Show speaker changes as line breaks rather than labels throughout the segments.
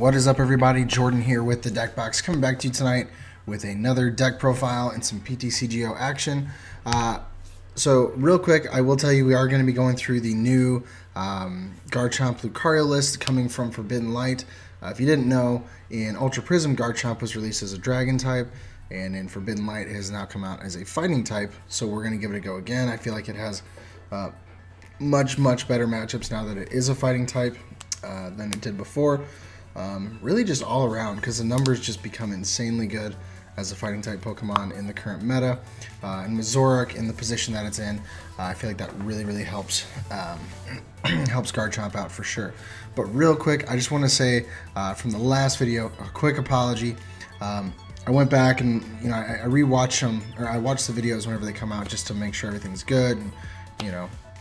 What is up, everybody? Jordan here with the Deck Box, coming back to you tonight with another deck profile and some PTCGO action. So real quick, I will tell you we are going to be going through the new Garchomp Lucario list coming from Forbidden Light. If you didn't know, in Ultra Prism, Garchomp was released as a Dragon type, and in Forbidden Light it has now come out as a Fighting type, so we're going to give it a go again. I feel like it has much better matchups now that it is a Fighting type than it did before. Really just all around, because the numbers just become insanely good as a Fighting type Pokemon in the current meta. And with Zoroark in the position that it's in, I feel like that really helps helps Garchomp out for sure. But real quick, I just want to say from the last video, a quick apology. I went back and I rewatched them, or I watch the videos whenever they come out just to make sure everything's good. And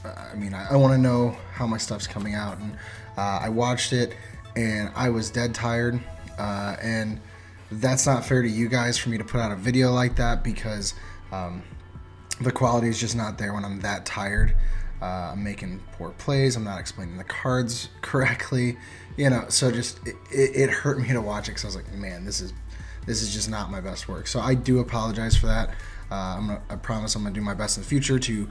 I want to know how my stuff's coming out, and I watched it and I was dead tired, and that's not fair to you guys for me to put out a video like that, because the quality is just not there when I'm that tired. I'm making poor plays, I'm not explaining the cards correctly, so just it hurt me to watch it, because I was like, man, this is just not my best work. So I do apologize for that. I promise I'm gonna do my best in the future to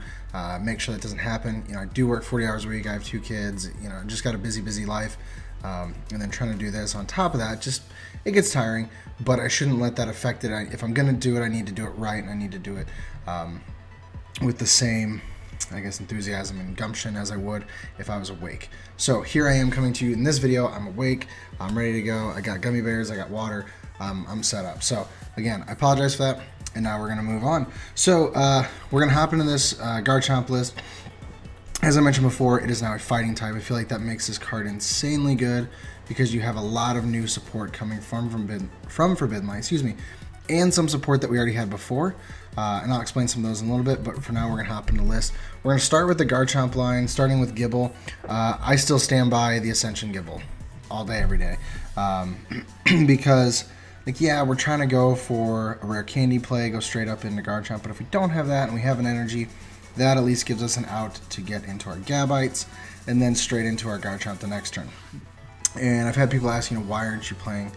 make sure that doesn't happen. I do work 40 hours a week. I have 2 kids. Just got a busy life, and then trying to do this on top of that, it gets tiring. But I shouldn't let that affect it. If I'm gonna do it, I need to do it right, and I need to do it with the same, I guess, enthusiasm and gumption as I would if I was awake. So here I am coming to you in this video. I'm awake. I'm ready to go. I got gummy bears. I got water. I'm set up. So again, I apologize for that. And now we're going to move on. So we're going to hop into this Garchomp list. As I mentioned before, it is now a Fighting type. I feel like that makes this card insanely good, because you have a lot of new support coming from Forbidden Light, and some support that we already had before. And I'll explain some of those in a little bit, but for now we're going to hop into the list. We're going to start with the Garchomp line, starting with Gible. I still stand by the Ascension Gible all day, every day, because yeah, we're trying to go for a rare candy play, go straight up into Garchomp, but if we don't have that and we have an energy, that at least gives us an out to get into our Gabites, and then straight into our Garchomp the next turn. And I've had people ask, why aren't you playing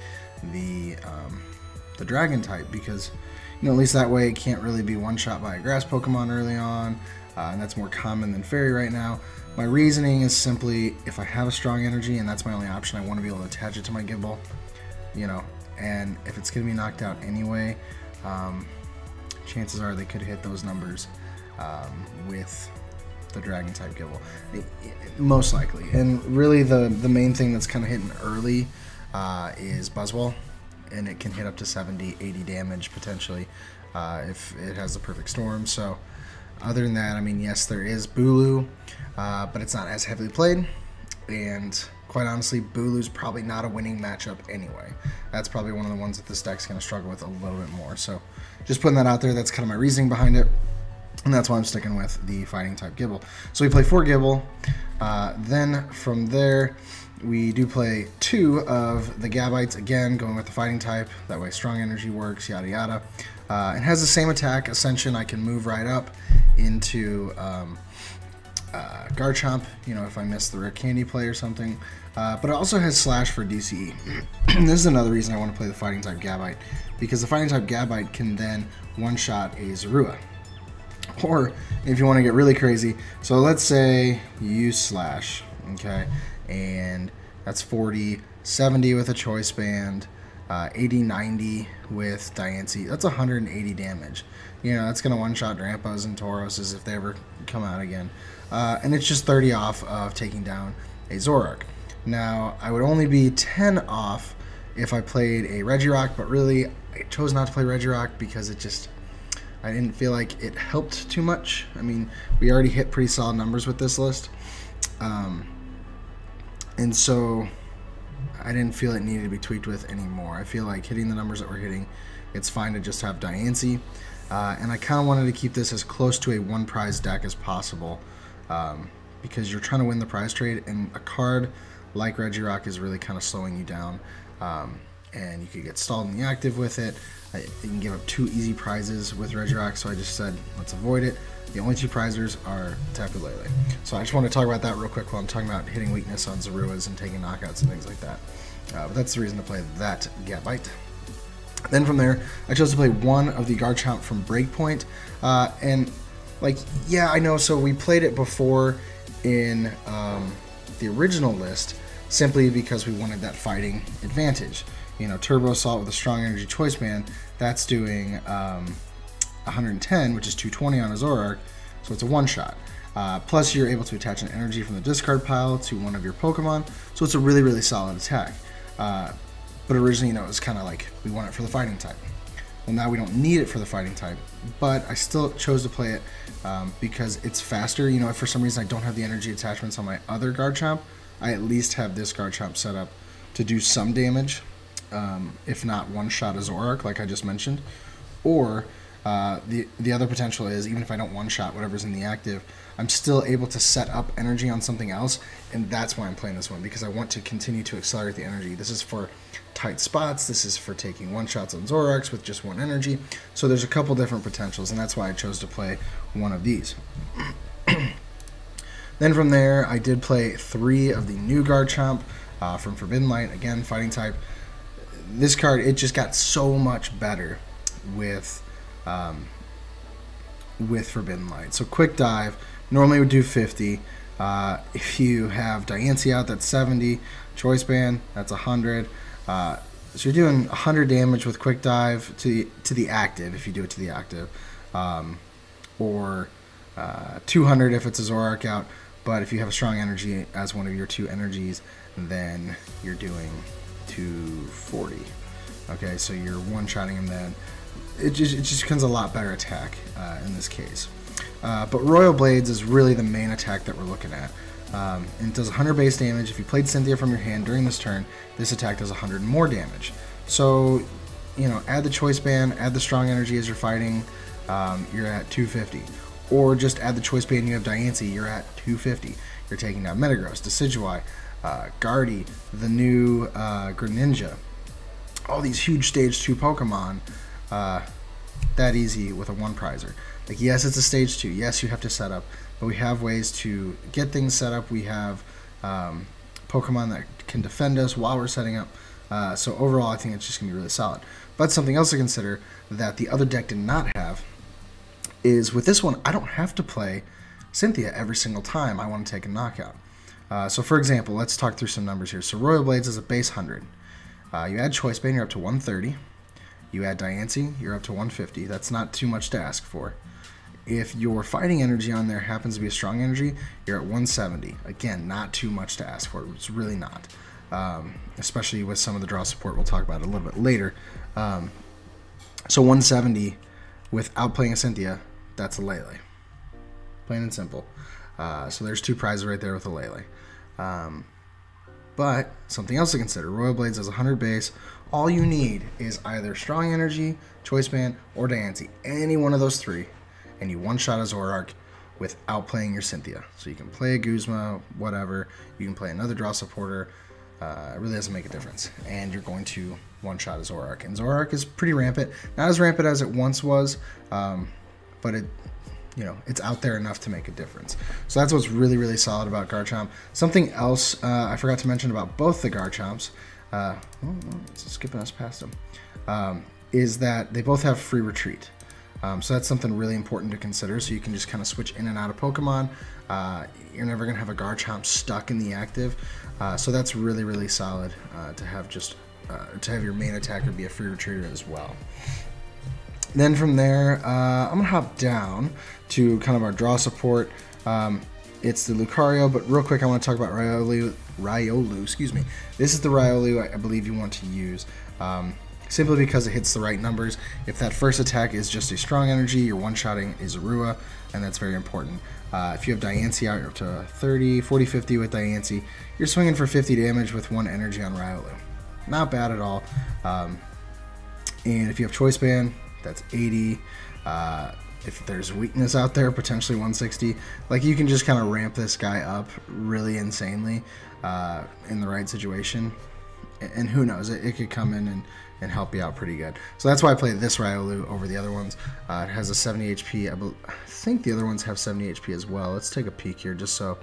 the Dragon type? Because, at least that way it can't really be one-shot by a Grass Pokemon early on, and that's more common than Fairy right now. My reasoning is simply, if I have a strong energy and that's my only option, I want to be able to attach it to my Gible, and if it's going to be knocked out anyway, chances are they could hit those numbers with the Dragon type Gible, most likely. And really the main thing that's kind of hitting early is Buzzwole, and it can hit up to 70-80 damage potentially if it has the perfect storm. So other than that, yes, there is Bulu, but it's not as heavily played, and quite honestly, Bulu's probably not a winning matchup anyway. That's probably one of the ones that this deck's going to struggle with a little bit more. So just putting that out there, that's kind of my reasoning behind it. And that's why I'm sticking with the Fighting type Gible. So we play 4 Gible. Then from there, we do play 2 of the Gabites, again, going with the Fighting type. That way strong energy works, yada yada. It has the same attack, Ascension. I can move right up into Garchomp, if I miss the rare candy play or something. But it also has Slash for DCE. This is another reason I want to play the Fighting type Gabite, because the Fighting type Gabite can then one-shot a Zorua. Or if you want to get really crazy, so let's say you use Slash, okay, and that's 40, 70 with a Choice Band, 80, 90 with Diancie. That's 180 damage. That's going to one-shot Drampas and Tauroses if they ever come out again. And it's just 30 off of taking down a Zoroark. Now, I would only be 10 off if I played a Regirock, but really, I chose not to play Regirock because I didn't feel like it helped too much. We already hit pretty solid numbers with this list. And so I didn't feel it needed to be tweaked with anymore. I feel like hitting the numbers that we're hitting, it's fine to just have Diancie. And I kind of wanted to keep this as close to a one-prize deck as possible, because you're trying to win the prize trade, and a card like Regirock is really kind of slowing you down, and you could get stalled in the active with it. You can give up 2 easy prizes with Regirock, so I just said let's avoid it. The only 2 prizers are Tapu Lele. So I just want to talk about that real quick while I'm talking about hitting weakness on Zoruas and taking knockouts and things like that. But that's the reason to play that Gabite. Then from there, I chose to play one of the Garchomp from Breakpoint. And, like, yeah, I know, so we played it before in the original list simply because we wanted that fighting advantage. You know, Turbo Assault with a strong energy choice band, that's doing 110, which is 220 on a Zoroark, so it's a one-shot. Plus, you're able to attach an energy from the discard pile to one of your Pokemon, so it's a really, really solid attack. But originally, you know, it was kind of like we want it for the fighting type. Well, now we don't need it for the fighting type, but I still chose to play it because it's faster. You know, if for some reason I don't have the energy attachments on my other Garchomp, I at least have this Garchomp set up to do some damage, if not one-shot a Zoroark, like I just mentioned. Or the other potential is, even if I don't one-shot whatever's in the active, I'm still able to set up energy on something else, and that's why I'm playing this one, because I want to continue to accelerate the energy. This is for tight spots, this is for taking one-shots on Zoroarks with just one energy, so there's a couple different potentials, and that's why I chose to play one of these. Then from there, I did play 3 of the new Garchomp from Forbidden Light, again, fighting type. This card, it just got so much better with Forbidden Light. So Quick Dive normally would do 50. If you have Diancie out, that's 70. Choice Band, that's 100. So you're doing 100 damage with Quick Dive to the active, if you do it to the active, or 200 if it's a Zoroark out. But if you have a strong energy as one of your 2 energies, then you're doing 240. Okay, so you're one-shotting him then. It just becomes a lot better attack in this case. But Royal Blades is really the main attack that we're looking at. And it does 100 base damage. If you played Cynthia from your hand during this turn, this attack does 100 more damage. So, you know, add the Choice Band, add the strong energy as you're fighting, you're at 250. Or just add the Choice Band, you have Diancie, you're at 250. You're taking down Metagross, Decidueye, Guardy, the new Greninja. All these huge stage 2 Pokemon that easy with a 1-prizer. Like, yes, it's a stage 2. Yes, you have to set up, but we have ways to get things set up. We have Pokemon that can defend us while we're setting up. So overall, I think it's just going to be really solid. But something else to consider that the other deck did not have is with this one, I don't have to play Cynthia every single time I want to take a knockout. So for example, let's talk through some numbers here. So Royal Blades is a base 100. You add Choice Band, you're up to 130. You add Diancie, you're up to 150. That's not too much to ask for. If your fighting energy on there happens to be a strong energy, you're at 170. Again, not too much to ask for. It's really not. Especially with some of the draw support we'll talk about a little bit later. So 170 without playing a Cynthia, that's a Lele. Plain and simple. So there's 2 prizes right there with a Lele. But something else to consider, Royal Blades has 100 base. All you need is either Strong Energy, Choice Band, or Diancie. Any one of those 3, and you one-shot a Zoroark without playing your Cynthia. So you can play a Guzma, whatever. You can play another draw supporter. It really doesn't make a difference. And you're going to one-shot a Zoroark. And Zoroark is pretty rampant. Not as rampant as it once was, but it, you know, it's out there enough to make a difference. So that's what's really, really solid about Garchomp. Something else I forgot to mention about both the Garchomps, skipping us past them, is that they both have free retreat. So that's something really important to consider. So you can just kind of switch in and out of Pokemon. You're never going to have a Garchomp stuck in the active. So that's really, really solid to have just to have your main attacker be a free retreater as well. Then from there, I'm going to hop down to kind of our draw support. It's the Lucario, but real quick I want to talk about Riolu, excuse me. This is the Riolu I believe you want to use, simply because it hits the right numbers. If that first attack is just a strong energy, you're one-shotting a Zorua, and that's very important. If you have Diancie out, you're up to 30, 40, 50 with Diancie. You're swinging for 50 damage with 1 energy on Riolu. Not bad at all. And if you have Choice Band, that's 80. If there's weakness out there, potentially 160. Like, you can just kind of ramp this guy up really insanely in the right situation. and who knows, it could come in and help you out pretty good. So that's why I play this Riolu over the other ones. It has a 70 HP. I think the other ones have 70 HP as well. Let's take a peek here just so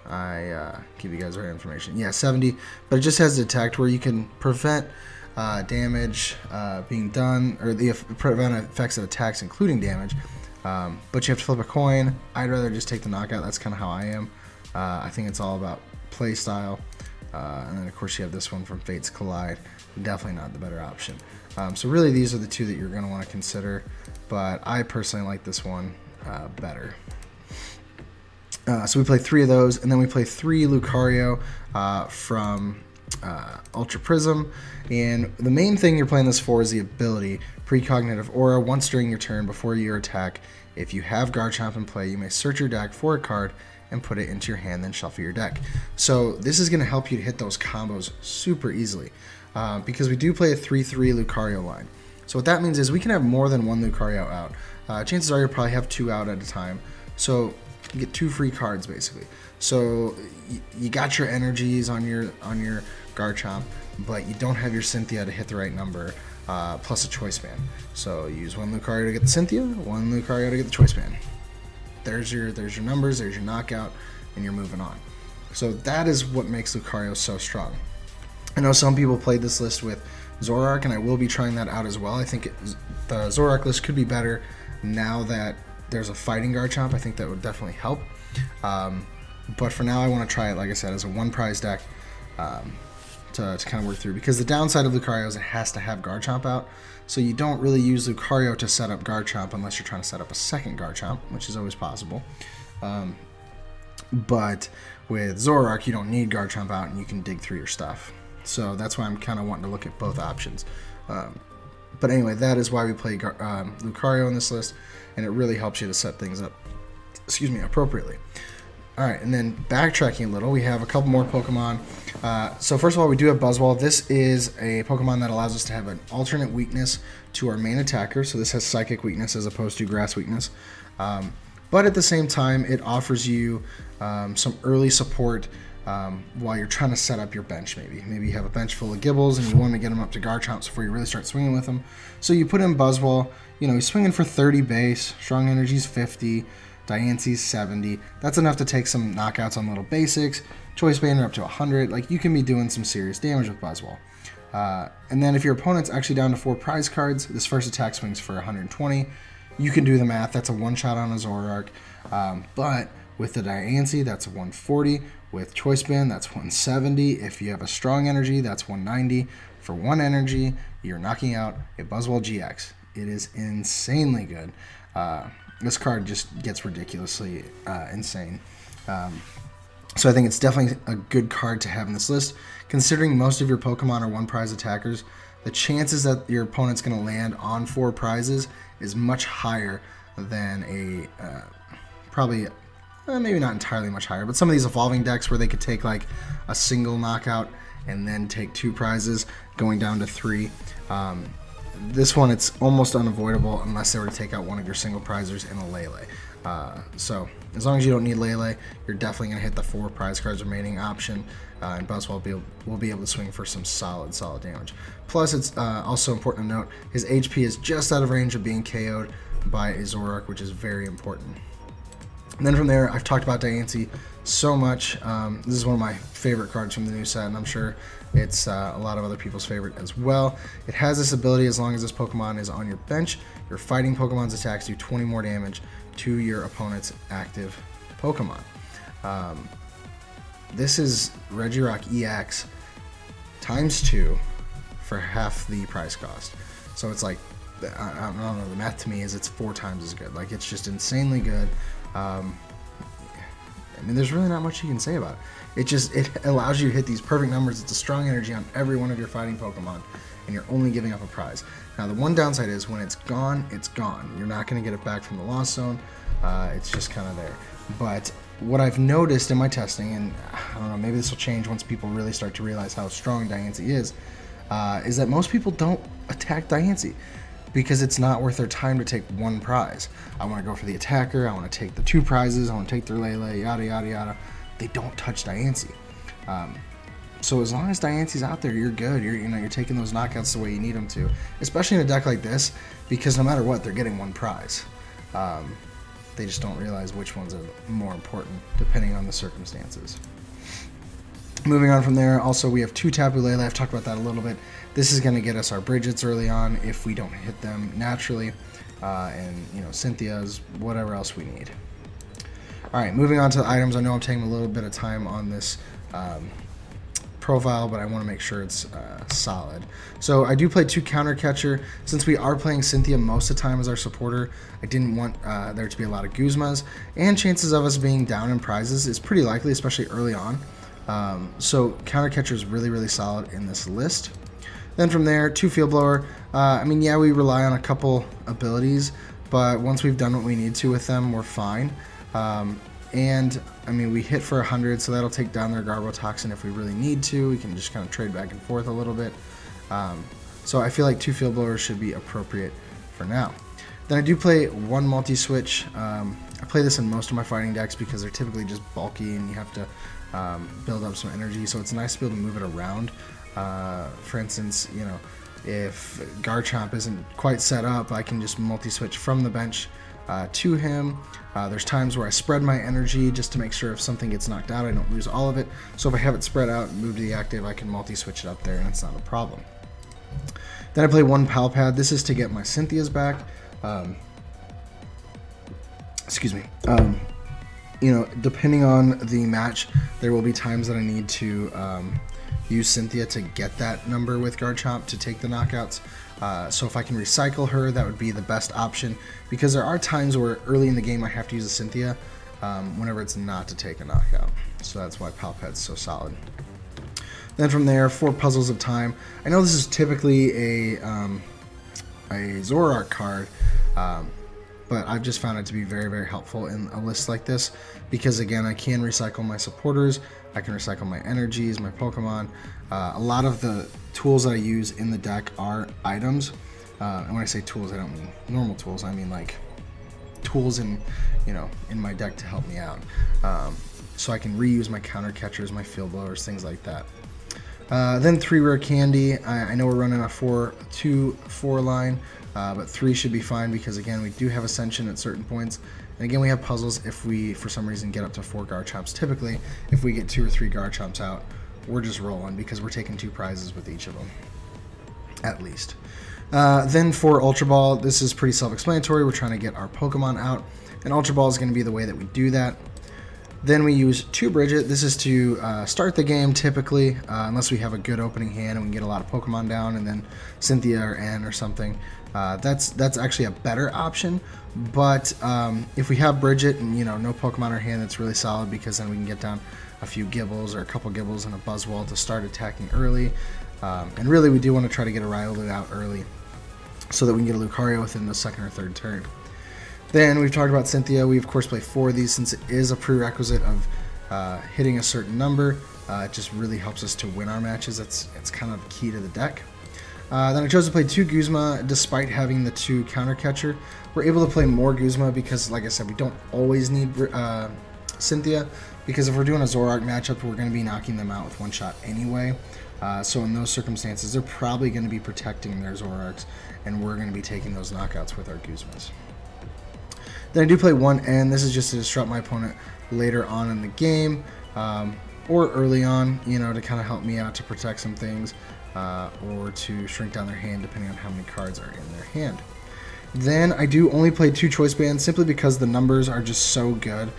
I give you guys the right information. Yeah, 70, but it just has detect where you can prevent damage being done, or prevent effects of attacks including damage. But you have to flip a coin. I'd rather just take the knockout. That's kind of how I am. I think it's all about play style. And then of course you have this one from Fates Collide. Definitely not the better option. So really these are the two that you're going to want to consider, but I personally like this one better. So we play 3 of those, and then we play 3 Lucario from Ultra Prism. And the main thing you're playing this for is the ability Precognitive Aura. Once during your turn before your attack, if you have Garchomp in play, you may search your deck for a card and put it into your hand, then shuffle your deck. So this is going to help you to hit those combos super easily because we do play a 3-3 Lucario line. So what that means is we can have more than one Lucario out. Chances are you'll probably have 2 out at a time. So you get 2 free cards basically. So you got your energies on your Garchomp, but you don't have your Cynthia to hit the right number, plus a choice band. So you use 1 Lucario to get the Cynthia, 1 Lucario to get the choice band. There's your numbers, there's your knockout, and you're moving on. So that is what makes Lucario so strong. I know some people played this list with Zoroark, and I will be trying that out as well. I think the Zoroark list could be better now that there's a fighting Garchomp. I think that would definitely help. But for now, I want to try it, like I said, as a 1 prize deck to kind of work through. Because the downside of Lucario is it has to have Garchomp out. So you don't really use Lucario to set up Garchomp unless you're trying to set up a second Garchomp, which is always possible. But with Zoroark, you don't need Garchomp out and you can dig through your stuff. So that's why I'm kind of wanting to look at both options. But anyway, that is why we play Lucario in this list, and it really helps you to set things up, appropriately. Alright, and then backtracking a little, we have a couple more Pokemon. So first of all, we do have Buzzwole. This is a Pokemon that allows us to have an alternate weakness to our main attacker. So this has Psychic weakness as opposed to Grass weakness. But at the same time, it offers you some early support while you're trying to set up your bench maybe. Maybe you have a bench full of Gibbles and you want to get them up to Garchomps before you really start swinging with them. So you put in Buzzwole. You know, he's swinging for 30 base, Strong Energy's 50, Diance's 70. That's enough to take some knockouts on little basics. Choice Band up to 100. Like, you can be doing some serious damage with Buzzwole. And then if your opponent's actually down to 4 prize cards, this first attack swings for 120. You can do the math. That's a one-shot on a Zoroark. But with the Diance, that's a 140. With Choice Band, that's 170. If you have a Strong Energy, that's 190. For 1 energy, you're knocking out a Buzzwole GX. It is insanely good. This card just gets ridiculously insane. So I think it's definitely a good card to have in this list. Considering most of your Pokemon are 1 prize attackers, the chances that your opponent's going to land on 4 prizes is much higher than a probably maybe not entirely much higher, but some of these evolving decks where they could take like a single knockout and then take 2 prizes going down to 3. This one, it's almost unavoidable unless they were to take out one of your single prizers in a Lele. So as long as you don't need Lele, you're definitely going to hit the 4 prize cards remaining option, and Buzzwole will be able to swing for some solid damage. Plus, it's also important to note, his HP is just out of range of being KO'd by a Zoroark, which is very important. And then from there, I've talked about Diancie so much. This is one of my favorite cards from the new set, and I'm sure it's a lot of other people's favorite as well. It has this ability: as long as this Pokemon is on your bench, your fighting Pokemon's attacks do 20 more damage to your opponent's active Pokemon. This is Regirock EX times 2 for half the price cost. So it's like, I don't know, the math to me is it's 4 times as good. Like, it's just insanely good. I mean, there's really not much you can say about it. It allows you to hit these perfect numbers. It's a Strong Energy on every one of your fighting Pokemon, and you're only giving up a prize. Now, the one downside is when it's gone, it's gone. You're not going to get it back from the Lost Zone. It's just kind of there. But what I've noticed in my testing, and I don't know, maybe this will change once people really start to realize how strong Diancie is that most people don't attack Diancie, because it's not worth their time to take 1 prize. I want to go for the attacker, I want to take the 2 prizes, I want to take their Lele, yada yada yada. They don't touch Diancie. So as long as Diance's out there, you're good. You're taking those knockouts the way you need them to, especially in a deck like this, because no matter what, they're getting one prize. They just don't realize which ones are more important depending on the circumstances. Moving on from there, also we have 2 Tapu Lele. I've talked about that a little bit. This is going to get us our Bridgets early on if we don't hit them naturally, and Cynthia's, whatever else we need. All right, moving on to the items. I know I'm taking a little bit of time on this profile, but I want to make sure it's solid. So I do play 2 Counter Catcher. Since we are playing Cynthia most of the time as our supporter, I didn't want there to be a lot of Guzmas, and chances of us being down in prizes is pretty likely, especially early on. So Counter Catcher is really, really solid in this list. Then from there, 2 Field Blower. I mean, yeah, we rely on a couple abilities, but once we've done what we need to with them, we're fine. And I mean, we hit for 100, so that'll take down their Garbotoxin if we really need to. We can just kind of trade back and forth a little bit. So I feel like 2 Field Blowers should be appropriate for now. Then I do play 1 Multi-Switch. I play this in most of my fighting decks because they're typically just bulky and you have to build up some energy, so it's nice to be able to move it around. For instance, if Garchomp isn't quite set up, I can just multi-switch from the bench to him. There's times where I spread my energy just to make sure if something gets knocked out, I don't lose all of it. So if I have it spread out and move to the active, I can multi-switch it up there and it's not a problem. Then I play 1 Pal Pad. This is to get my Cynthia's back. Excuse me. Depending on the match, there will be times that I need to use Cynthia to get that number with Garchomp to take the knockouts. So if I can recycle her, that would be the best option, because there are times where early in the game I have to use a Cynthia whenever it's not to take a knockout. So that's why Pal Pad's so solid. Then from there, 4 Puzzles of Time. I know this is typically a Zoroark card, but I've just found it to be very, very helpful in a list like this, because again, I can recycle my supporters, I can recycle my energies, my Pokemon. A lot of the tools that I use in the deck are items, and when I say tools, I don't mean normal tools, I mean like tools in my deck to help me out. So I can reuse my Counter Catchers, my Field Blowers, things like that. Then 3 Rare Candy. I know we're running a 2-4 line, but 3 should be fine because, again, we do have Ascension at certain points. And again, we have puzzles if we, for some reason, get up to 4 Garchomps. Typically, if we get 2 or 3 Garchomps out, we're just rolling because we're taking 2 prizes with each of them, at least. Then for Ultra Ball, this is pretty self-explanatory. We're trying to get our Pokemon out, and Ultra Ball is going to be the way that we do that. Then we use 2 Bridget. This is to start the game typically, unless we have a good opening hand and we can get a lot of Pokemon down, and then Cynthia or N or something. That's actually a better option. But if we have Bridget and no Pokemon in our hand, that's really solid, because then we can get down a few Gibbles or a couple Gibbles and a Buzzwole to start attacking early. And really, we do want to try to get a Riolu out early so that we can get a Lucario within the 2nd or 3rd turn. Then we've talked about Cynthia. We of course play 4 of these since it is a prerequisite of hitting a certain number. It just really helps us to win our matches. It's kind of key to the deck. Then I chose to play 2 Guzma despite having the 2 Counter Catcher. We're able to play more Guzma because, like I said, we don't always need Cynthia, because if we're doing a Zoroark matchup, we're going to be knocking them out with 1 shot anyway. So in those circumstances, they're probably going to be protecting their Zoroarks, and we're going to be taking those knockouts with our Guzmas. Then I do play 1 N. This is just to disrupt my opponent later on in the game, or early on, to kind of help me out to protect some things, or to shrink down their hand depending on how many cards are in their hand. Then I do only play 2 Choice Bands simply because the numbers are just so good.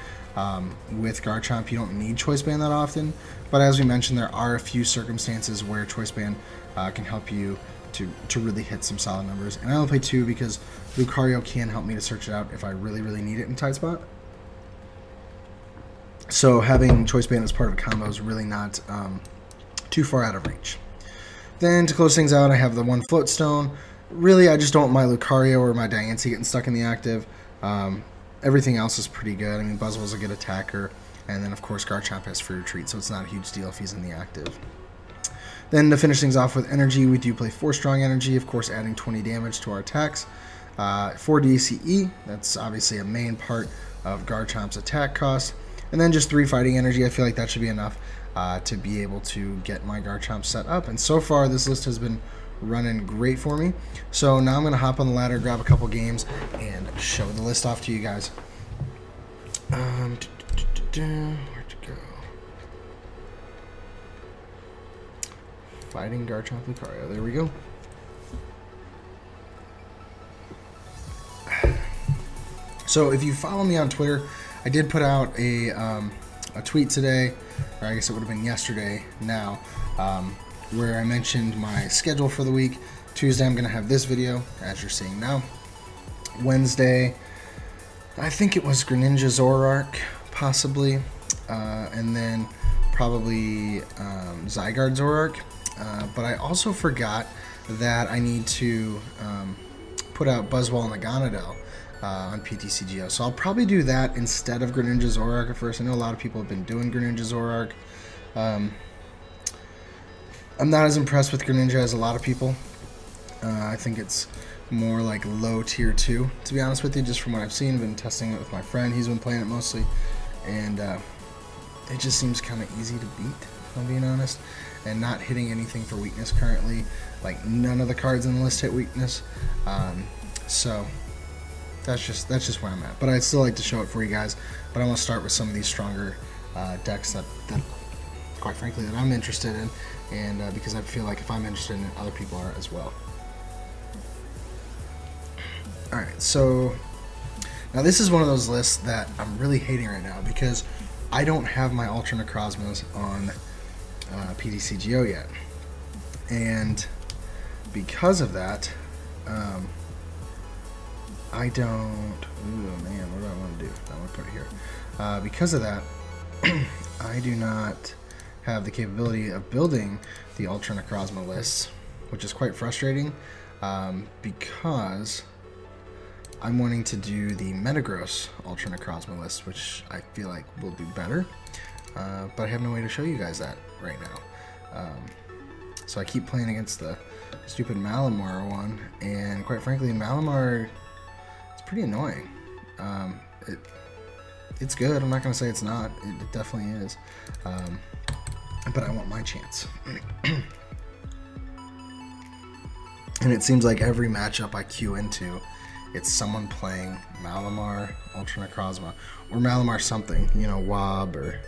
With Garchomp, you don't need Choice Band that often, but as we mentioned, there are a few circumstances where Choice Band can help you to really hit some solid numbers. And I only play 2 because Lucario can help me to search it out if I really, really need it in tight spot. So having Choice Band as part of a combo is really not too far out of reach. Then to close things out, I have the 1 Float Stone. Really, I just don't want my Lucario or my Diancie getting stuck in the active. Everything else is pretty good. I mean, Buzzwole's a good attacker, and then of course Garchomp has free retreat, so it's not a huge deal if he's in the active. Then to finish things off with energy, we do play 4 Strong Energy, of course adding 20 damage to our attacks. 4 DCE, that's obviously a main part of Garchomp's attack cost. And then just 3 Fighting Energy, I feel like that should be enough. to be able to get my Garchomp set up. And so far, this list has been running great for me. So now I'm going to hop on the ladder, grab a couple games, and show the list off to you guys. Where to go? Fighting Garchomp Lucario. There we go. So if you follow me on Twitter, I did put out a tweet today, or I guess it would have been yesterday now, where I mentioned my schedule for the week. Tuesday I'm going to have this video, as you're seeing now. Wednesday, I think it was Greninja Zoroark, possibly, and then probably Zygarde Zoroark. But I also forgot that I need to put out Buzzwole and Meganodel on PTCGO. So I'll probably do that instead of Greninja Zoroark at first. I know a lot of people have been doing Greninja Zoroark. I'm not as impressed with Greninja as a lot of people. I think it's more like low tier 2, to be honest with you, just from what I've seen. I've been testing it with my friend. He's been playing it mostly, and it just seems kind of easy to beat, if I'm being honest, and not hitting anything for weakness currently. Like, none of the cards in the list hit weakness, so that's just where I'm at. But I'd still like to show it for you guys, but I want to start with some of these stronger decks that quite frankly, that I'm interested in, and because I feel like if I'm interested in it, other people are as well. Alright, so now this is one of those lists that I'm really hating right now because I don't have my Ultra Necrozmas on PTCGO yet. And because of that, I don't... Ooh, man, what do I want to do? I want to put it here. Because of that, I do not have the capability of building the Ultra Necrozma lists, which is quite frustrating because I'm wanting to do the Metagross Ultra Necrozma list, which I feel like will do better, but I have no way to show you guys that right now. So I keep playing against the stupid Malamar one, and quite frankly, Malamar is pretty annoying. It's good. I'm not going to say it's not. It definitely is. But I want my chance. And it seems like every matchup I queue into, it's someone playing Malamar, Ultra Necrozma, or Malamar something, you know, Wob, or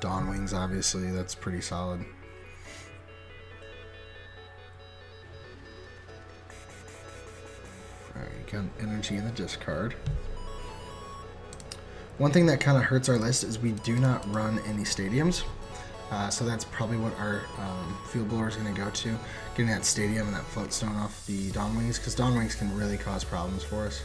Dawn Wings, obviously, that's pretty solid. Alright, you got energy in the discard. One thing that kind of hurts our list is we do not run any stadiums. So that's probably what our field blower is going to go to, getting that stadium and that float stone off the Dawn Wings, because Dawn Wings can really cause problems for us.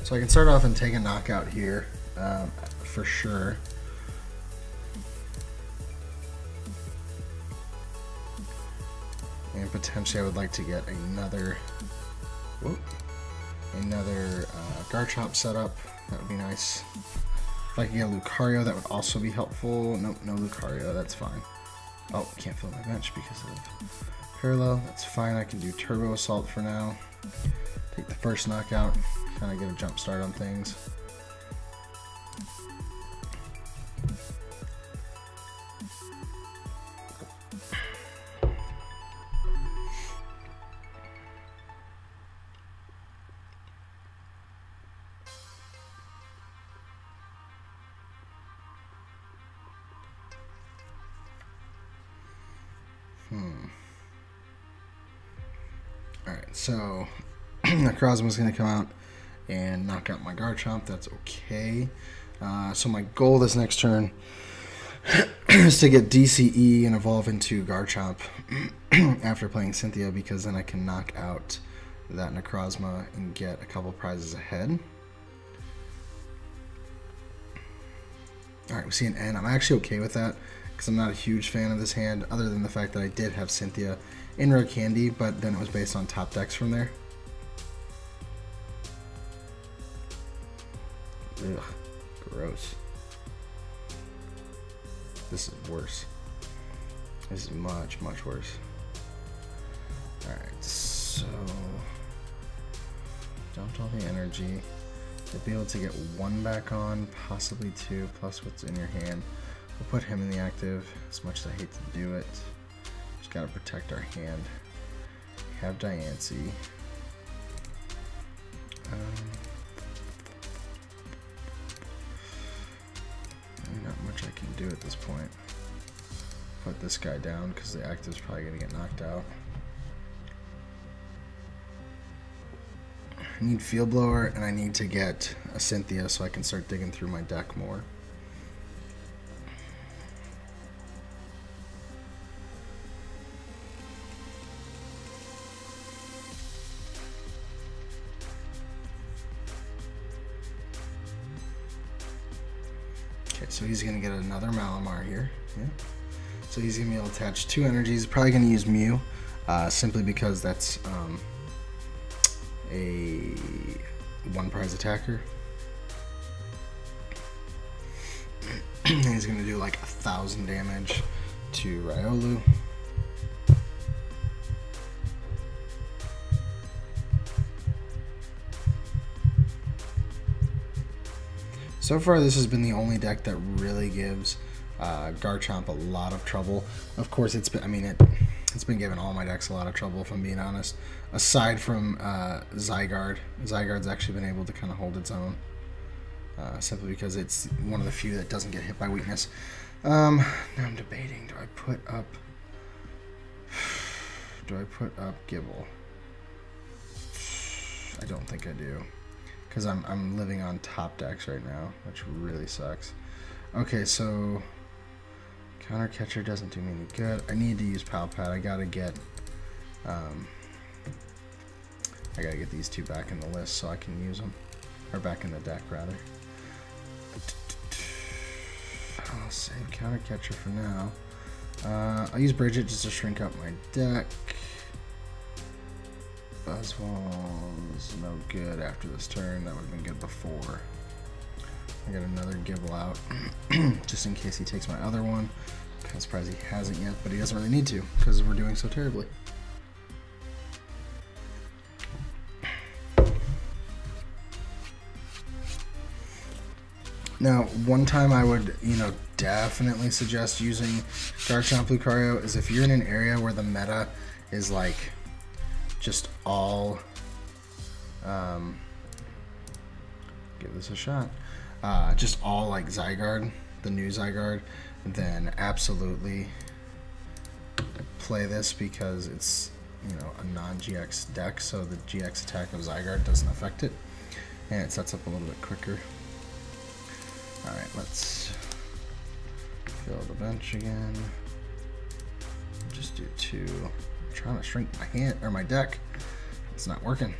So I can start off and take a knockout here, for sure. And potentially I would like to get another Garchomp set up. That would be nice. If I could get a Lucario, that would also be helpful. Nope, no Lucario, that's fine. Oh, can't fill my bench because of parallel. That's fine, I can do Turbo Assault for now. Take the first knockout, kind of get a jump start on things. Alright, so Necrozma's going to come out and knock out my Garchomp. That's okay. So my goal this next turn is to get DCE and evolve into Garchomp after playing Cynthia, because then I can knock out that Necrozma and get a couple prizes ahead. Alright, we see an N. I'm actually okay with that because I'm not a huge fan of this hand, other than the fact that I did have Cynthia in-rare candy, but then it was based on top decks from there. Ugh, gross. This is worse. This is much, much worse. Alright, so dumped all the energy. You'll be able to get 1 back on, possibly 2, plus what's in your hand. We'll put him in the active, as much as I hate to do it. Just gotta protect our hand. We have Diancie. Not much I can do at this point. Put this guy down because the active's probably gonna get knocked out. I need Field Blower and I need to get a Cynthia so I can start digging through my deck more. Okay, so he's gonna get another Malamar here. Yeah. So he's gonna be able to attach 2 energies. Probably gonna use Mew, simply because that's a 1 prize attacker. He's gonna do like 1,000 damage to Riolu. So far, this has been the only deck that really gives Garchomp a lot of trouble. Of course, it's been, I mean, it's been giving all my decks a lot of trouble, if I'm being honest. Aside from Zygarde. Zygarde's actually been able to kind of hold its own. Simply because it's one of the few that doesn't get hit by weakness. Now I'm debating, do I put up Gibble? I don't think I do. Because I'm living on top decks right now, which really sucks. Okay, so Counter Catcher doesn't do me any good. I need to use Palpat. I gotta get these 2 back in the list so I can use them, or back in the deck rather. I'll save Counter Catcher for now. I'll use Bridget just to shrink up my deck. Buzzwall's no good after this turn. That would have been good before. I got another Gibble out just in case he takes my other one. I'm surprised he hasn't yet, but he doesn't really need to because we're doing so terribly. Now, one time I would, definitely suggest using Garchomp Lucario is if you're in an area where the meta is like just all give this a shot, just all like Zygarde, the new Zygarde, then absolutely play this because it's a non-GX deck, so the GX attack of Zygarde doesn't affect it and it sets up a little bit quicker. Alright, let's fill the bench again. Just do 2. I'm trying to shrink my hand or my deck. It's not working.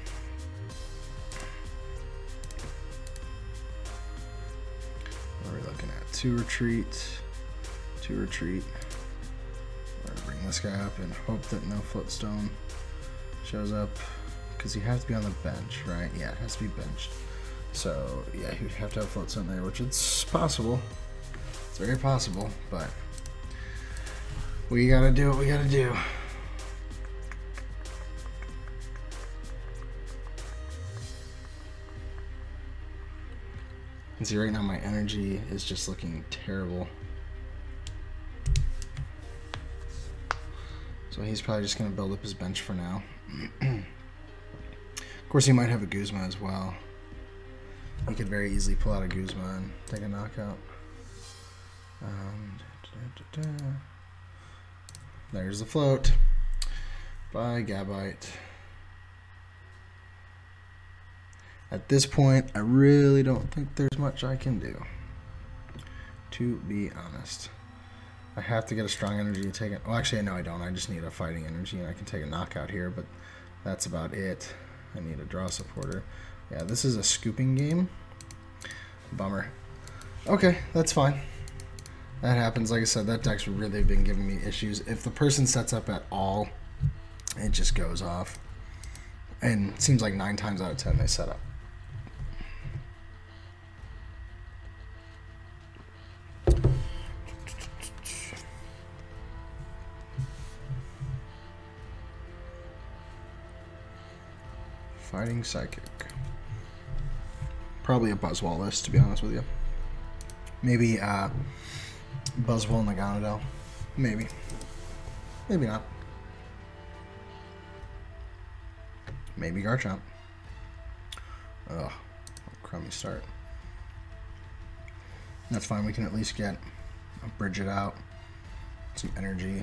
What are we looking at? 2 retreat. 2 retreat. We're gonna bring this guy up and hope that no Floatstone shows up. Because you have to be on the bench, right? Yeah, it has to be benched. So, yeah, you'd have to have Floatstone there, which it's possible. It's very possible, but we gotta do what we gotta do. And see, right now my energy is just looking terrible. So he's probably just gonna build up his bench for now. Of course, he might have a Guzma as well. He could very easily pull out a Guzma and take a knockout. There's the float. Bye, Gabite. At this point, I really don't think there's much I can do, to be honest. I have to get a strong energy to take it. Well, actually, no, I don't. I just need a fighting energy, and I can take a knockout here, but that's about it. I need a draw supporter. Yeah, this is a scooping game. Bummer. Okay, that's fine. That happens. Like I said, that deck's really been giving me issues. If the person sets up at all, it just goes off. And it seems like 9 times out of 10 they set up. Fighting Psychic. Probably a Buzzwole list, to be honest with you. Maybe Buzzwole and Naganadel. Maybe. Maybe not. Maybe Garchomp. Ugh, crummy start. That's fine. We can at least get a bridge it out. Some energy.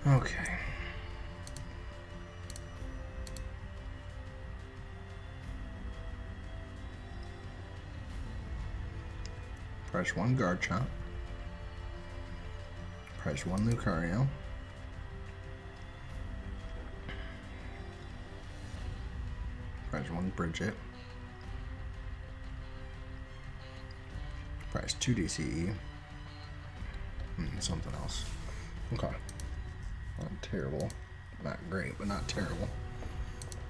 Okay. Press 1 Garchomp. Press 1 Lucario. Press 1 Bridget. Press 2 DCE. Something else. Okay. Not terrible. Not great, but not terrible.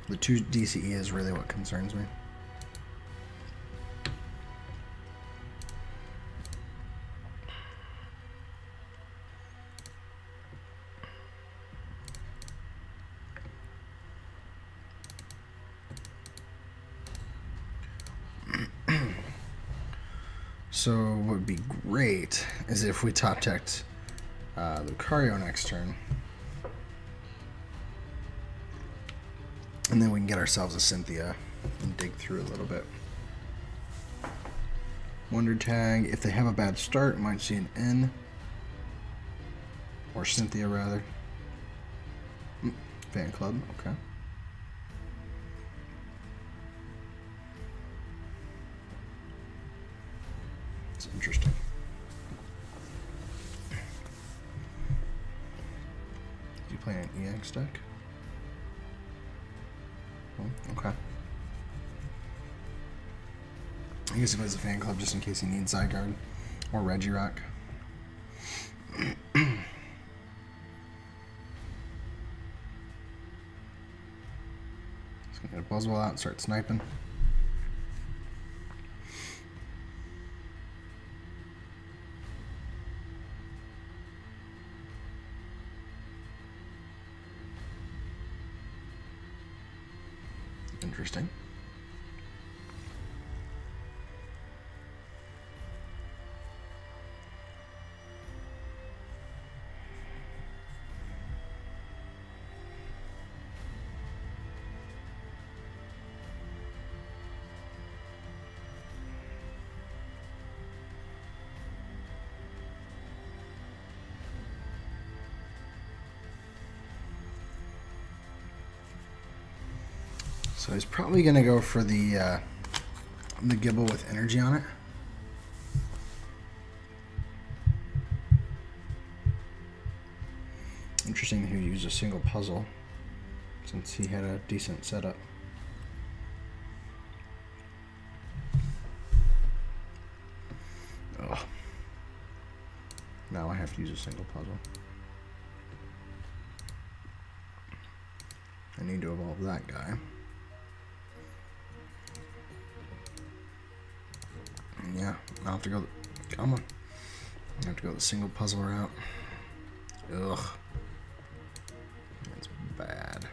The 2 DCE is really what concerns me. So what would be great is if we top decked Lucario next turn. And then we can get ourselves a Cynthia and dig through a little bit. Wonder Tag, if they have a bad start, might see an N. Or Cynthia, rather. Fan Club, okay. It's interesting. Is he playing an EX deck? Okay. I guess he plays a Fan Club just in case he needs Zygarde or Regirock. He's gonna get a Buzzwole out and start sniping. Interesting. So he's probably going to go for the Gibble with energy on it. Interesting that he would use a single puzzle since he had a decent setup. Ugh. Now I have to use a single puzzle. I need to evolve that guy. Yeah, I'll have to go. Come on. I have to go the single puzzle route. Ugh. That's bad.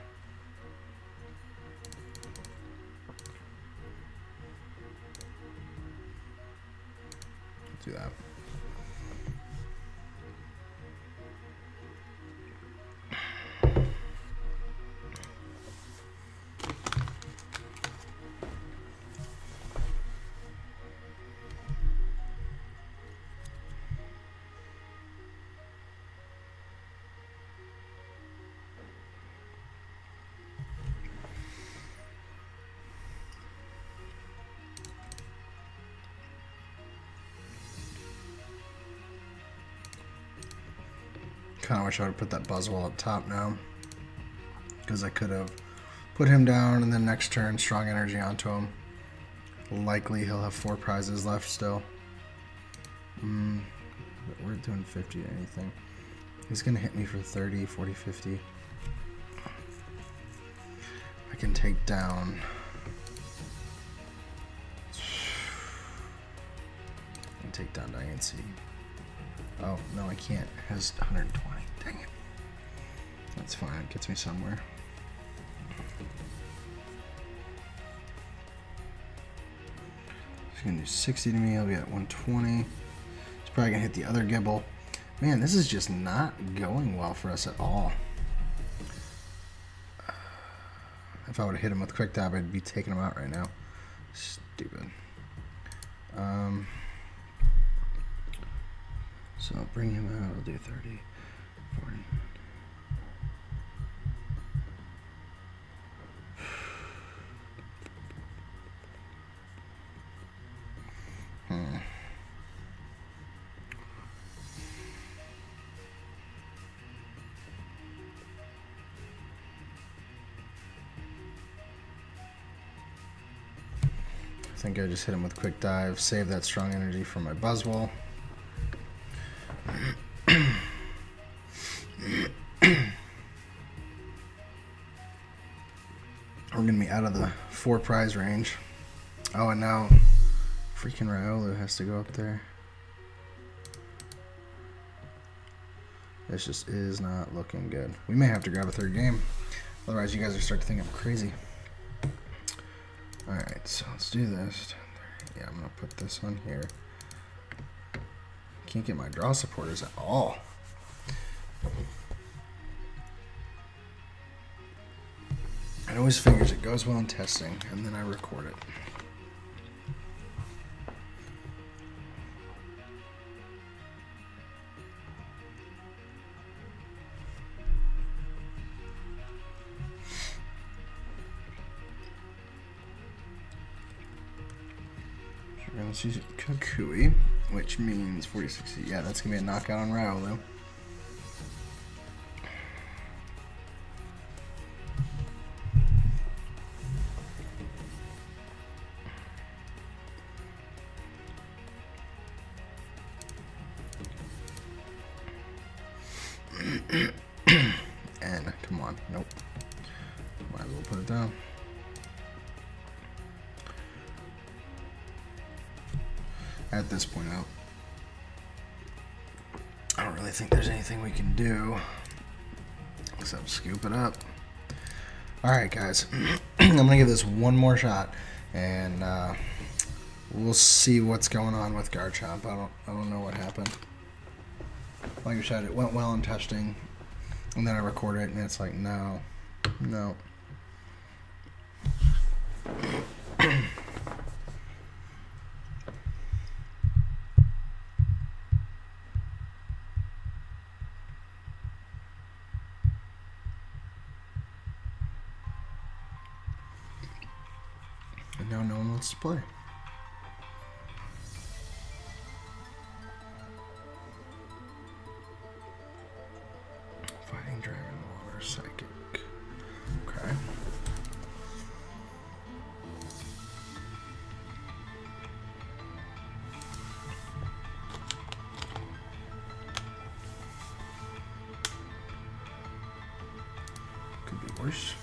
Let's do that. Kind of wish I would have put that Buzzwole up top now, because I could have Put him down, and then next turn, strong energy onto him. Likely he'll have 4 prizes left still. But we're doing 50 to anything. He's going to hit me for 30, 40, 50. I can take down... I can take down Diancie. Oh, no, I can't. It has 120. Dang it. That's fine. It gets me somewhere. He's going to do 60 to me. I'll be at 120. He's probably going to hit the other Gibble. Man, this is just not going well for us at all. If I would have hit him with Quick Tap, I'd be taking him out right now. Stupid. So I'll bring him out. I'll do 30, 40. I think I just hit him with Quick Dive, save that strong energy for my Buzzwole. We're going to be out of the 4 prize range. Oh, and now freaking Riolu has to go up there. This just is not looking good. We may have to grab a 3rd game. Otherwise, you guys are starting to think I'm crazy. Alright, so let's do this. Yeah, I'm going to put this on here. Can't get my draw supporters at all. It always figures it goes well in testing, and then I record it. We're going to use Kukui, which means 40-60. Yeah, that's going to be a knockout on Riolu. And come on, nope. Might as well put it down. At this point out, I don't really think there's anything we can do except scoop it up. Alright guys, I'm gonna give this one more shot, and we'll see what's going on with Garchomp. I don't know what happened. Like I said, it went well in testing, and then I record it and it's like, no. And now no one wants to play. Fighting Dragon, Water, Psychic. Okay. Could be worse.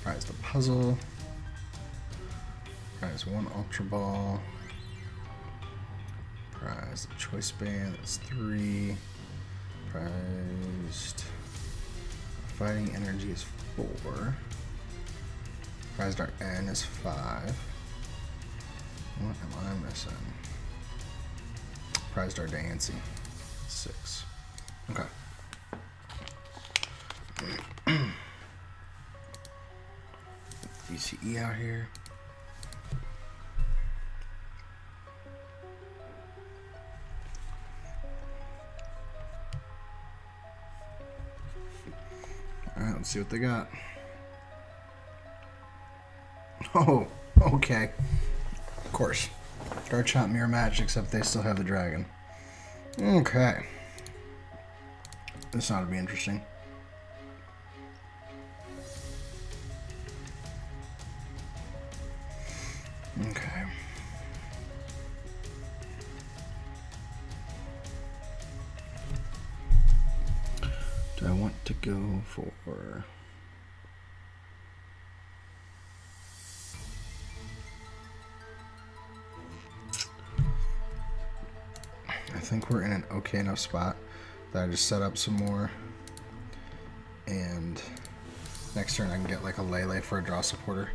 Prize the puzzle. Prize 1 Ultra Ball. Prize the choice band, that's 3. Prized fighting energy is 4. Prized our N is 5. What am I missing? Prized our Diancie, 6. Okay. DCE out here. Alright, let's see what they got. Oh, okay. Of course. Garchomp mirror match, except they still have the dragon. Okay. This ought to be interesting. Okay. Do I want to go for... I think we're in an okay enough spot that I just set up some more, and next turn I can get like a Lele for a draw supporter.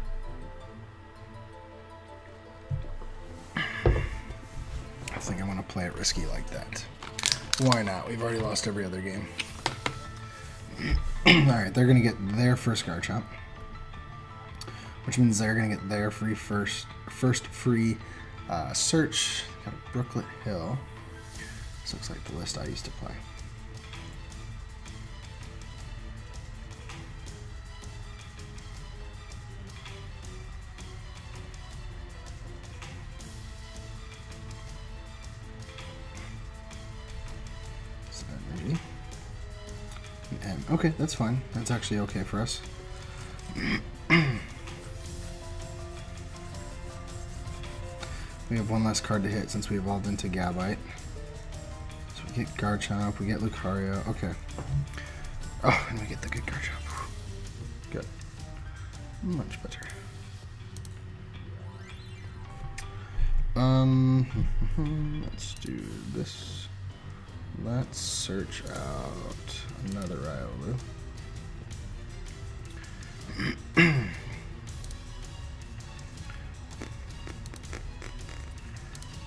I think I want to play it risky like that. Why not? We've already lost every other game. Alright, they're going to get their first Garchomp, which means they're going to get their first free search. Got a Brooklet Hill. This looks like the list I used to play. And, okay, that's fine. That's actually okay for us. We have one less card to hit since we evolved into Gabite. So we get Garchomp, we get Lucario. Okay. Oh, and we get the good Garchomp. Good. Much better. Let's do this. Let's search out another Riolu.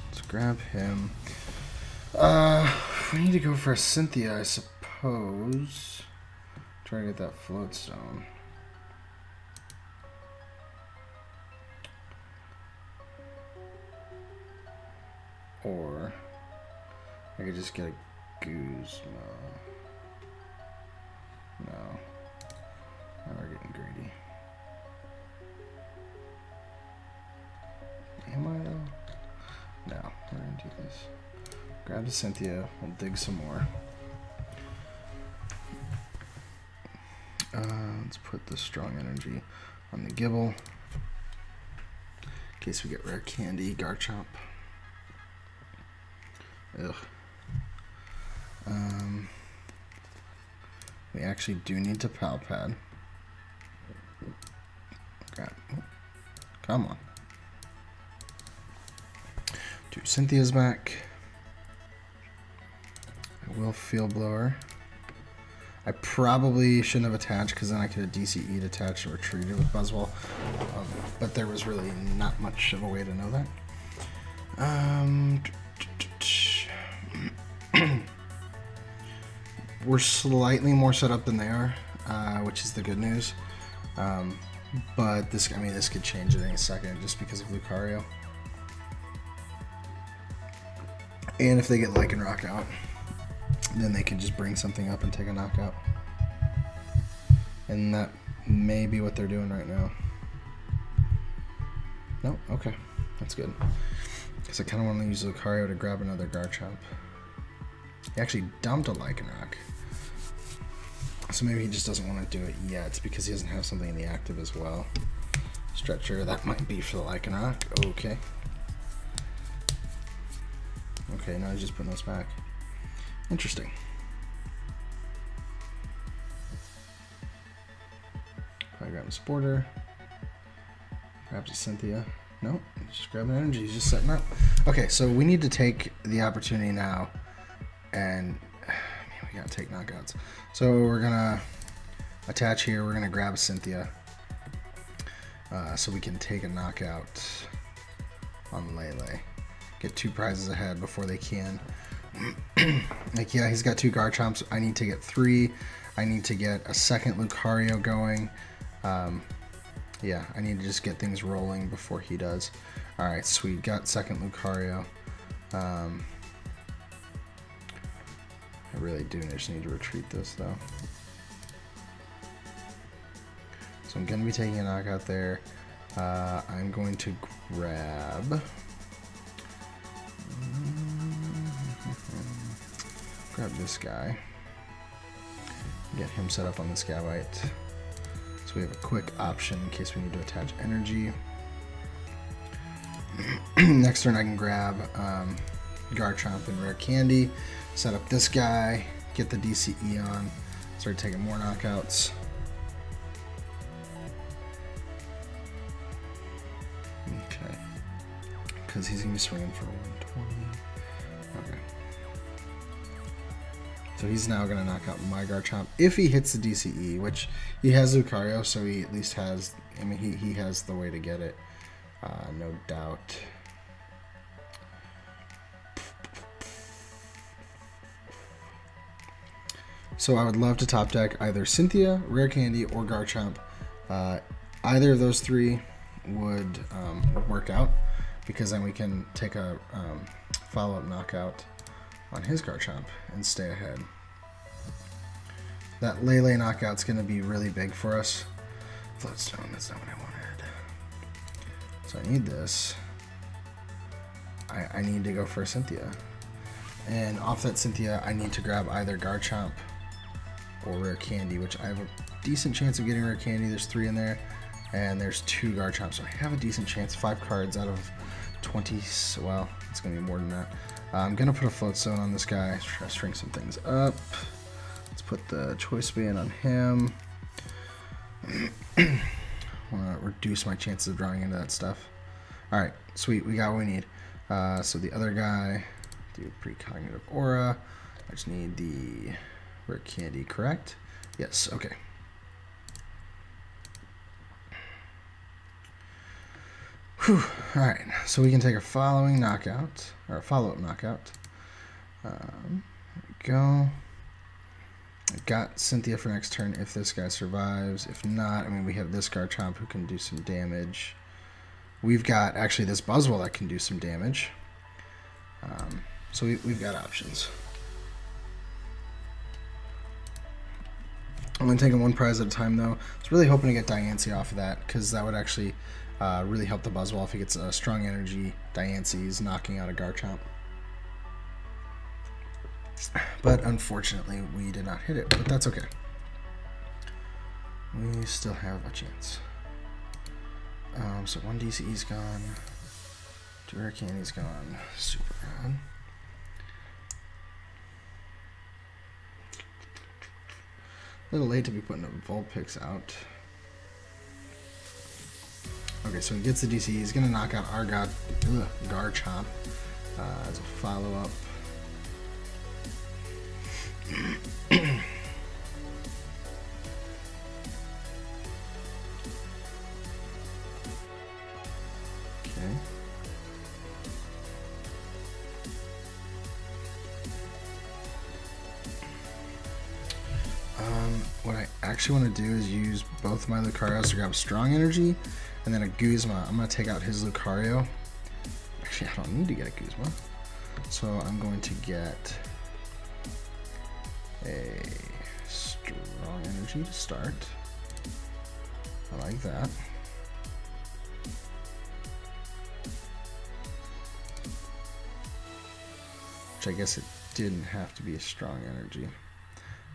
Let's grab him. We need to go for a Cynthia, I suppose. Try to get that float stone. Or I could just get a Guzma. No. Now we're getting greedy. Am I though? No, we're gonna do this. Grab the Cynthia, we'll dig some more. Let's put the strong energy on the Gibble. In case we get rare candy, Garchomp. Ugh. We actually do need to Palpad. Crap. Come on. Do Cynthia's back. I will Field Blower. I probably shouldn't have attached because then I could have DCE'd, attached, or retreated with Buzzwole. But there was really not much of a way to know that. We're slightly more set up than they are, which is the good news. But this, I mean, this could change at any second just because of Lucario. And if they get Lycanroc out, then they can just bring something up and take a knockout. And that may be what they're doing right now. No? Okay. That's good. Because I kind of want to use Lucario to grab another Garchomp. He actually dumped a Lycanroc. So maybe he just doesn't want to do it yet because he doesn't have something in the active as well. Stretcher, that might be for the Lycanroc. Okay. Okay, now he's just putting those back. Interesting. Probably grab a Sporter. Grabs a Cynthia. Nope, he's just grabbing energy. He's just setting up. Okay, so we need to take the opportunity now, and man, we gotta take knockouts. So we're gonna attach here. We're gonna grab a Cynthia, so we can take a knockout on Lele. Get 2 prizes ahead before they can Like, yeah, he's got 2 Garchomps. I need to get 3. I need to get a second Lucario going. Yeah, I need to just get things rolling before he does. Alright, sweet. Got second Lucario. I really do just need to retreat this, though. So I'm going to be taking a knockout there. I'm going to grab this guy. Get him set up on the Scavite. So we have a quick option in case we need to attach energy. Next turn I can grab Garchomp and Rare Candy, set up this guy, get the DCE on, start taking more knockouts. Okay. Because he's going to be swinging for 120. Okay. So he's now going to knock out my Garchomp if he hits the DCE, which he has Lucario, so he at least has, I mean, he has the way to get it, no doubt. So I would love to top deck either Cynthia, Rare Candy, or Garchomp. Either of those 3 would work out, because then we can take a follow-up knockout on his Garchomp and stay ahead. That Lele knockout's going to be really big for us. Floatstone, that's not what I wanted. So I need this. I need to go for Cynthia. And off that Cynthia, I need to grab either Garchomp or Rare Candy, which I have a decent chance of getting Rare Candy. There's 3 in there, and there's 2 Garchomps, so I have a decent chance. 5 cards out of 20, well, it's going to be more than that. I'm going to put a Floatstone on this guy, try to string some things up. Let's put the Choice Band on him. I want to reduce my chances of drawing into that stuff. Alright, sweet, we got what we need. So the other guy, do Precognitive Aura. I just need the Rare Candy, correct? Yes, okay. Whew. Alright, so we can take a following knockout, or a follow-up knockout. There we go. I got Cynthia for next turn if this guy survives. If not, I mean, we have this Garchomp who can do some damage. We've got actually this Buzzwole that can do some damage. So we've got options. I'm only taking 1 prize at a time, though. I was really hoping to get Diancie off of that, because that would actually really help the Buzzwole if he gets a strong energy. Diancie's knocking out a Garchomp. But unfortunately, we did not hit it, but that's okay. We still have a chance. So 1 DCE's gone. 2 Rare Candy's gone. Super odd. A little late to be putting a Vulpix out. Okay, so he gets the DCE. He's going to knock out our Garchomp as a follow-up. Okay. What I actually want to do is use both my Lucarios to grab strong energy and then a Guzma. I'm going to take out his Lucario. Actually, I don't need to get a Guzma. So I'm going to get a strong energy to start. I like that. Which I guess it didn't have to be a strong energy.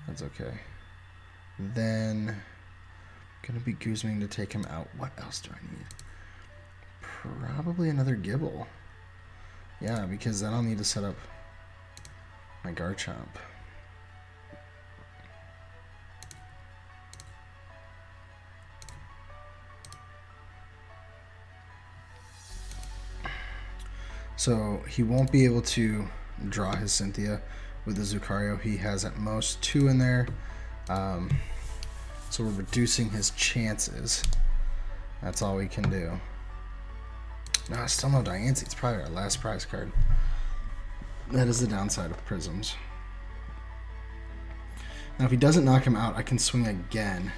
That's okay. Then I'm gonna be Guzming to take him out. What else do I need? Probably another Gibble. Yeah, because then I'll need to set up my Garchomp. So he won't be able to draw his Cynthia with the Lucario. He has at most 2 in there. So we're reducing his chances. That's all we can do. No, still no Diancie. It's probably our last prize card. That is the downside of prisms. Now, if he doesn't knock him out, I can swing again.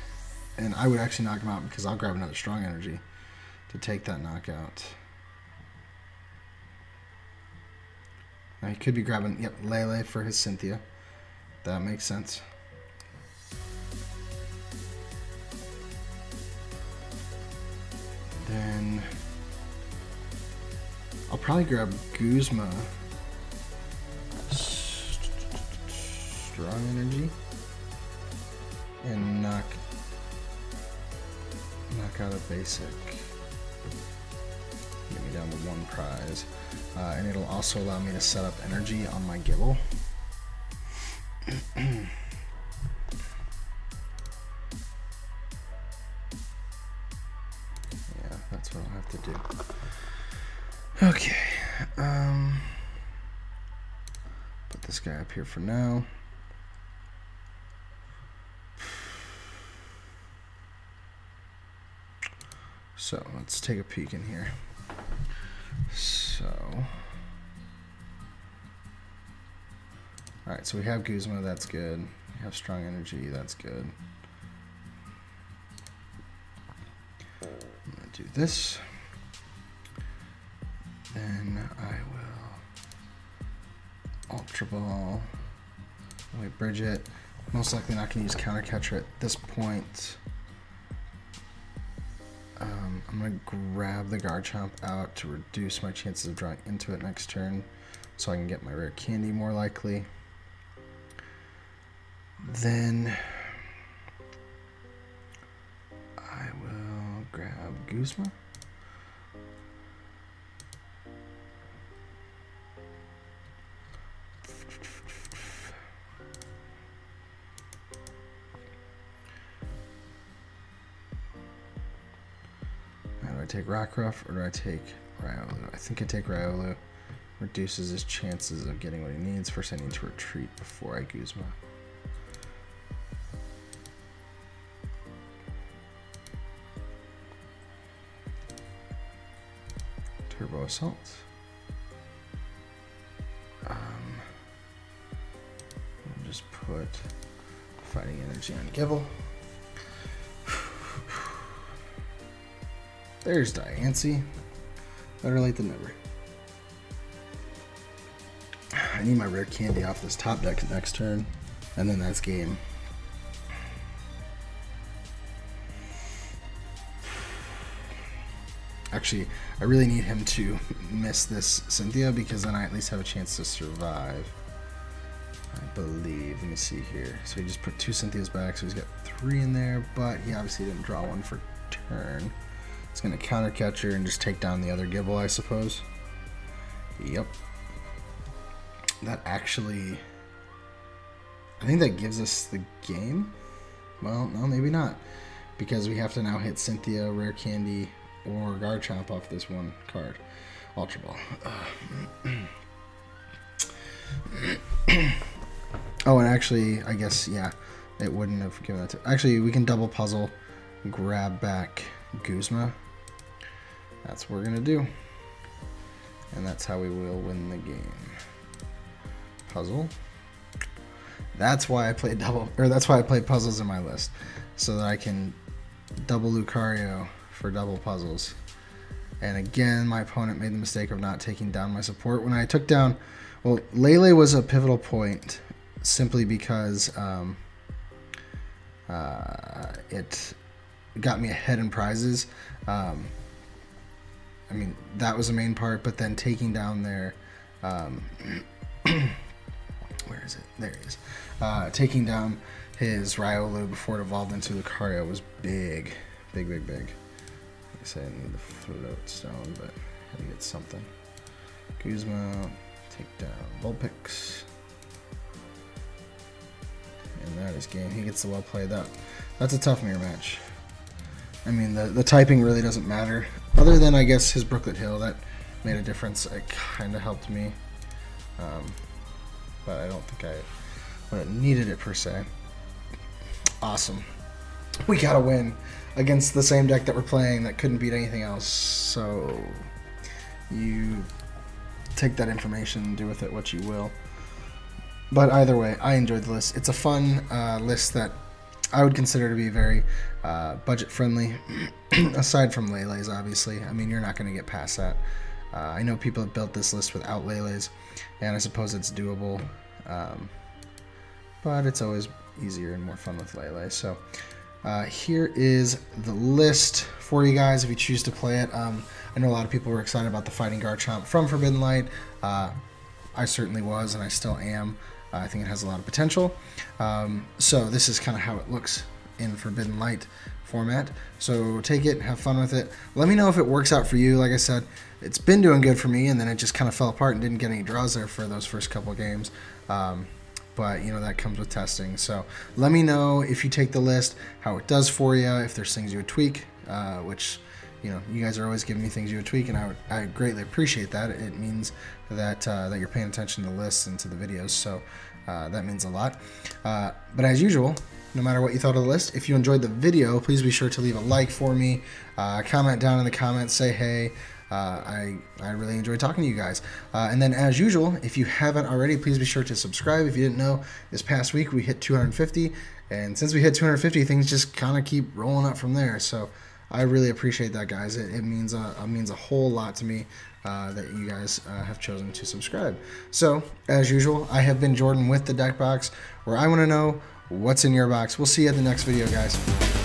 And I would actually knock him out because I'll grab another strong energy to take that knockout. Now, he could be grabbing, yep, Lele for his Cynthia. That makes sense. Then I'll probably grab Guzma. Strong energy. And knock out a basic. Get me down to 1 prize. And it'll also allow me to set up energy on my Gibble. Yeah, that's what I'll have to do. Okay. Put this guy up here for now. So let's take a peek in here. So, alright, so we have Guzma, that's good. We have strong energy, that's good. I'm gonna do this. Then I will Ultra Ball. Wait, Bridget. Most likely not gonna use Counter Catcher at this point. I'm going to grab the Garchomp out to reduce my chances of drawing into it next turn so I can get my rare candy more likely. Then I will grab Guzma. Do I take Rockruff or do I take Riolu? I think I take Riolu. Reduces his chances of getting what he needs. First I need to retreat before I Guzma. Turbo Assault. I'll just put Fighting Energy on Gibble. There's Diancie. Better late than never. I need my rare candy off this top deck next turn, and then that's game. Actually, I really need him to miss this Cynthia because then I at least have a chance to survive. I believe. Let me see here. So he just put 2 Cynthias back, so he's got 3 in there, but he obviously didn't draw one for turn. It's going to Counter Catcher and just take down the other Gibble, I suppose. Yep. That actually... I think that gives us the game. Well, no, maybe not. Because we have to now hit Cynthia, Rare Candy, or Garchomp off this one card. Ultra Ball. Oh, and actually, I guess, yeah, it wouldn't have given that to... Actually, we can double puzzle, grab back Guzma. That's what we're gonna do, and that's how we will win the game. Puzzle. That's why I played that's why I played puzzles in my list, so that I can double Lucario for double puzzles. And again, my opponent made the mistake of not taking down my support when I took down. Well, Lele was a pivotal point simply because it got me ahead in prizes. I mean, that was the main part, but then taking down their where is it? There he is. Taking down his Riolu before it evolved into Lucario was big. Big. Like I say, I need the float stone, but I had to get something. Guzma, take down Vulpix. And that is game. He gets the well played. That's a tough mirror match. I mean, the typing really doesn't matter. Other than, I guess, his Brooklet Hill, that made a difference. It kind of helped me. But I don't think I would have needed it, per se. Awesome. We got a win against the same deck that we're playing that couldn't beat anything else. So, you take that information and do with it what you will. But either way, I enjoyed the list. It's a fun list that I would consider to be very budget friendly, aside from Lele's, obviously. I mean, you're not going to get past that. I know people have built this list without Lele's, and I suppose it's doable, but it's always easier and more fun with Lele. So here is the list for you guys if you choose to play it. I know a lot of people were excited about the Fighting Garchomp from Forbidden Light. I certainly was, and I still am. I think it has a lot of potential. So this is kind of how it looks in Forbidden Light format. So take it, have fun with it. Let me know if it works out for you. Like I said, it's been doing good for me, and then it just kind of fell apart and didn't get any draws there for those first couple games. But you know, that comes with testing. So let me know if you take the list, how it does for you, if there's things you would tweak, which, you know, you guys are always giving me things you would tweak, and I greatly appreciate that. It means that that you're paying attention to the lists and to the videos, so that means a lot. But as usual, no matter what you thought of the list, if you enjoyed the video, please be sure to leave a like for me, comment down in the comments, say hey. I really enjoy talking to you guys. And then as usual, if you haven't already, please be sure to subscribe. If you didn't know, this past week we hit 250, and since we hit 250, things just kind of keep rolling up from there. So I really appreciate that, guys. It means a whole lot to me that you guys have chosen to subscribe. So as usual, I have been Jordan with the Deck Box, where I want to know what's in your box. We'll see you at the next video, guys.